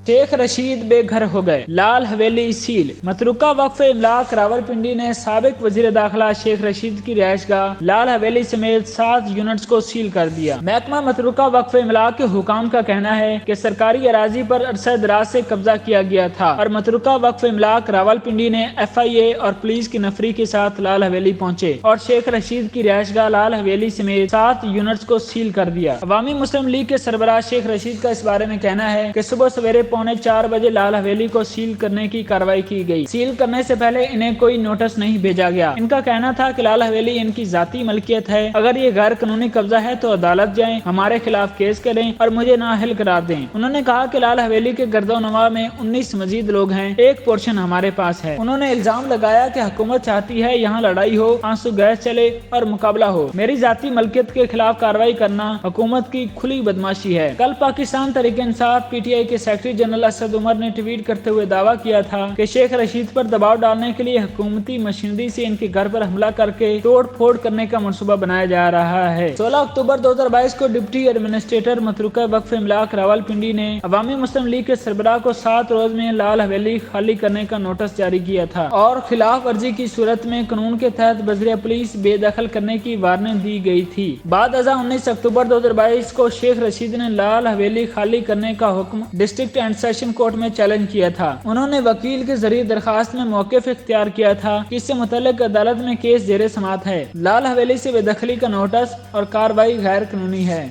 शेख रशीद बेघर हो गए, लाल हवेली सील। मतरूका वक्फ इमलाक रावलपिंडी ने साबिक वजीर दाखिला शेख रशीद की रिहायशगाह लाल हवेली समेत 7 यूनिट्स को सील कर दिया। महकमा मतरूका वक्फ इमलाक के हुकाम का कहना है कि सरकारी अराजी पर अरसा दराज से कब्जा किया गया था और मतरूका वक्फ इमलाक रावलपिंडी ने FIA और पुलिस की नफरी के साथ लाल हवेली पहुंचे और शेख रशीद की रिहायशगाह लाल हवेली समेत 7 यूनिट्स को सील कर दिया। अवामी मुस्लिम लीग के सरबराह शेख रशीद का इस बारे में कहना है कि सुबह सवेरे 3:45 बजे लाल हवेली को सील करने की कार्रवाई की गई। सील करने से पहले इन्हें कोई नोटिस नहीं भेजा गया। इनका कहना था कि लाल हवेली इनकी जाती मलकियत है, अगर ये गैर कानूनी कब्जा है तो अदालत जाएं, हमारे खिलाफ केस करें और मुझे नाअहल करार दें। उन्होंने कहा कि लाल हवेली के गर्दोनवा में 19 मजीद लोग हैं, एक पोर्शन हमारे पास है। उन्होंने इल्जाम लगाया कि हुकूमत चाहती है यहाँ लड़ाई हो, आंसू गैस चले और मुकाबला हो। मेरी जाती मलकियत के खिलाफ कार्रवाई करना हुकूमत की खुली बदमाशी है। कल पाकिस्तान तहरीक इंसाफ PTI के सेक्रेटरी जनरल असद उमर ने ट्वीट करते हुए दावा किया था कि शेख रशीद पर दबाव डालने के लिए हुकूमती मशीनरी से इनके घर पर हमला करके तोड़ फोड़ करने का मंसूबा बनाया जा रहा है। 16 अक्टूबर 2022 को डिप्टी एडमिनिस्ट्रेटर मतरूका वक्फ इमलाक रावलपिंडी ने अवामी मुस्लिम लीग के सरबराह को 7 रोज में लाल हवेली खाली करने का नोटिस जारी किया था और खिलाफ वर्जी की सूरत में कानून के तहत बजरिया पुलिस बेदखल करने की वार्निंग दी गई थी। बाद 19 अक्टूबर 2022 को शेख रशीद ने लाल हवेली खाली करने का हुक्म डिस्ट्रिक्ट एंड सेशन कोर्ट में चैलेंज किया था। उन्होंने वकील के जरिए दरखास्त में मौक़िफ़ इख्तियार किया था कि इससे मुतल्लिक अदालत में केस जेर समाअत है। लाल हवेली से बेदखली का नोटिस और कार्रवाई गैर कानूनी है।